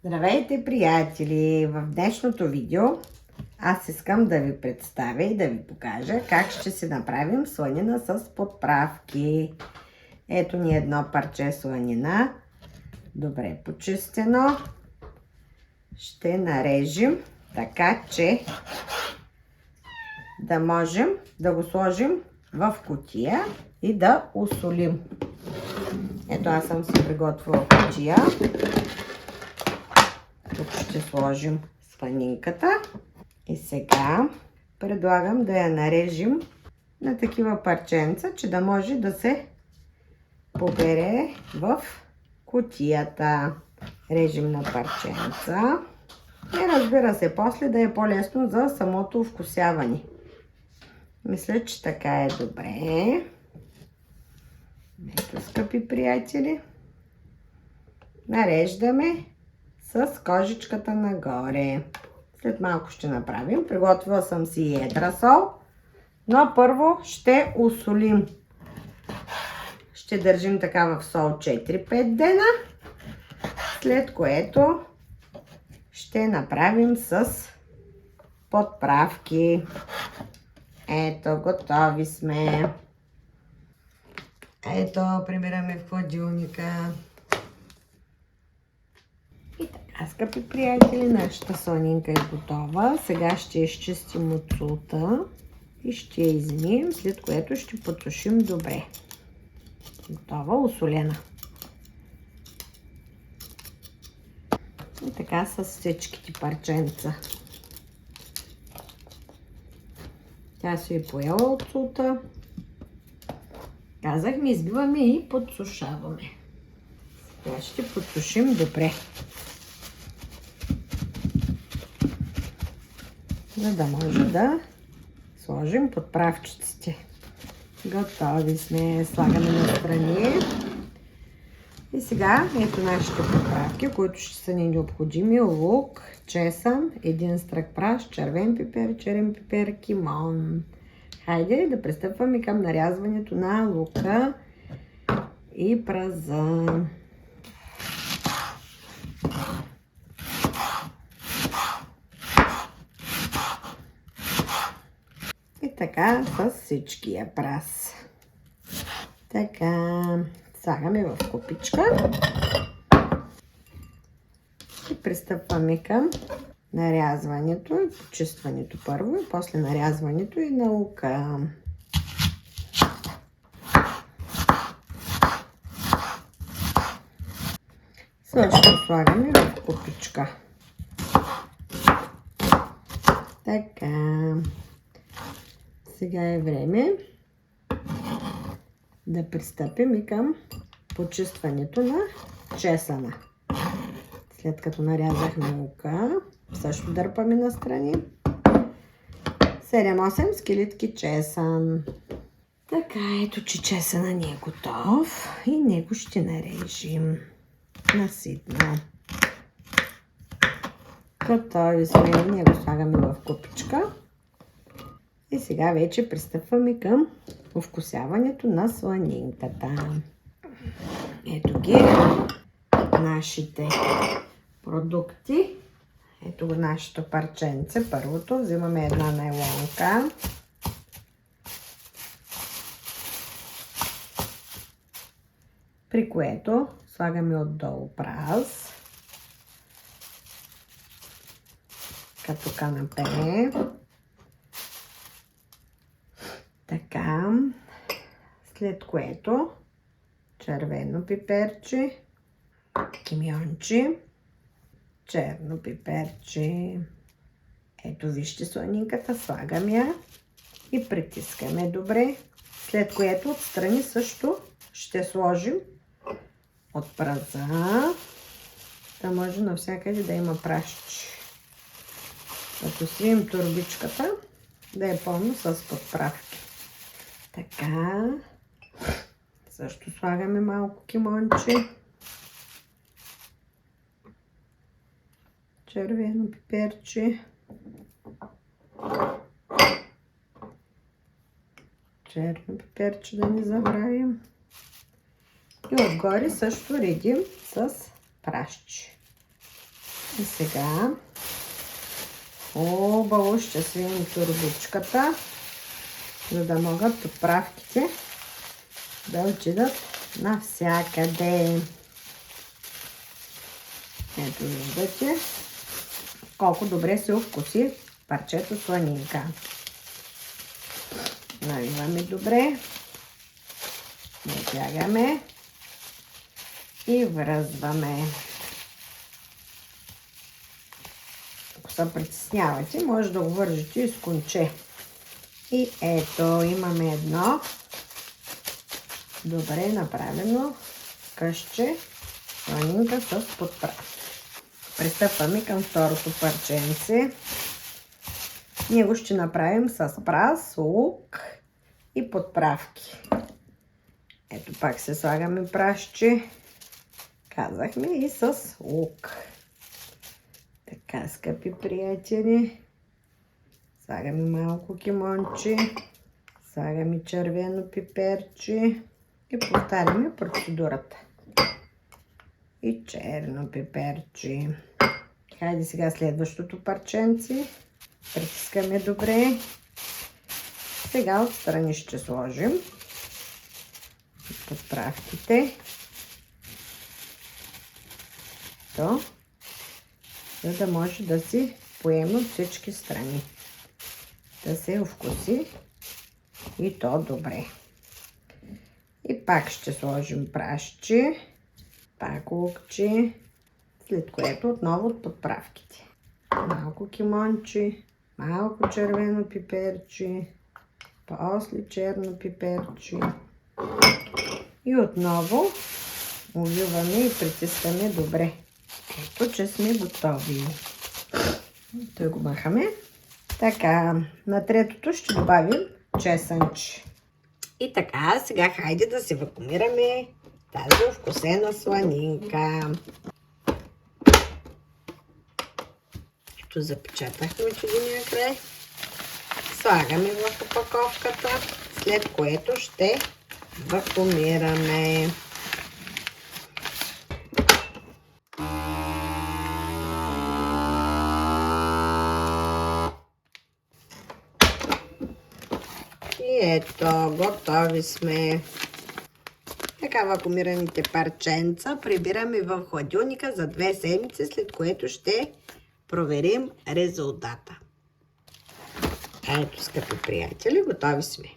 Здравейте, приятели! В днешното видео аз искам да ви представя и да ви покажа как ще си направим сланина с подправки. Ето ни едно парче сланина, добре почистено. Ще нарежем така, че да можем да го сложим в кутия и да осолим. Ето аз съм си приготвила кутия. Тук ще сложим сланинката и сега предлагам да я нарежем на такива парченца, че да може да се побере в кутията. Режем на парченца и разбира се, после да е по-лесно за самото вкусяване. Мисля, че така е добре. Ето, скъпи приятели, нареждаме с кожичката нагоре. След малко ще направим. Приготвила съм си едра сол, но първо ще осолим. Ще държим така в сол 4-5 дена, след което ще направим с подправки. Ето, готови сме. Ето, прибираме в хладилника. И така, скъпи приятели, нашата сланинка е готова. Сега ще изчистим от солта и ще я измием, след което ще потушим добре. Готова, осолена. И така с всичките парченца. Тя се е поела от солта. Казахме, избиваме и подсушаваме. Сега ще подсушим добре, за да може да сложим подправчиците. Готови сме. Слагаме настрани. И сега ето нашите подправки, които ще са ни необходими: лук, чесън, един стрък праш, червен пипер, черен пипер, кимон. Хайде да пристъпваме към нарязването на лука и праза. И така с всичкия праз. Така, слагаме в купичка и пристъпваме към нарязването и почистването първо и после нарязването и на лука. Също слагаме в купичка. Така. Сега е време да пристъпим и към почистването на чесъна. След като нарязахме лука, също дърпаме настрани. 7-8 скелетки чесън. Така, ето че чесъна ни е готов и него ще нарежем наситно. Готови сме, него слагаме в купичка. И сега вече пристъпваме към овкусяването на сланинката. Ето ги нашите продукти. Ето го нашето парченце. Първото взимаме една найлонка. При което слагаме отдолу праз. Като канапе. Така. След което червено пиперче, кимионче, черно пиперче. Ето вижте сланинката, слагам я и притискаме добре. След което отстрани също ще сложим от праза, да може навсякъде да има прашче. Като свием турбичката, да е пълно с подправки. Така. Също слагаме малко кимонче. Червено пиперче. Черно пиперче да не забравим. И отгоре също редим с прашче. И сега хубаво ще свием турбичката, за да могат подправките да отидат навсякъде. Ето виждате колко добре се овкуси парчето сланинка. Наливаме добре, натягаме и връзваме. Ако се притеснявате, може да го вържете и с конче. И ето, имаме едно добре направено късче сланинка с подправки. Пристъпваме към второто парченце. Него ще направим с прас, лук и подправки. Ето пак се слагаме прасче. Казахме и с лук. Така, скъпи приятели. Слагаме малко кимонче. Слагаме червено пиперче. И повтаряме процедурата. И черно пиперче. Хайде сега следващото парченце. Притискаме добре. Сега отстрани ще сложим подправките. То, за да може да си поеме от всички страни. Да се овкуси и то добре. И пак ще сложим прасче, пак лукче, след което отново от подправките. Малко кимонче, малко червено пиперче, после черно пиперче. И отново увиваме и притискаме добре. Ето, че сме готови. Той го махаме. Така, на третото ще добавим чесънче. И така, сега хайде да си вакуумираме тази овкусена сланинка. Ето запечатахме от единия край. Слагаме в опаковката, след което ще вакуумираме. И ето, готови сме. Така вакуумираните парченца прибираме в хладилника за 2 седмици, след което ще проверим резултата. Ето, скъпи приятели, готови сме.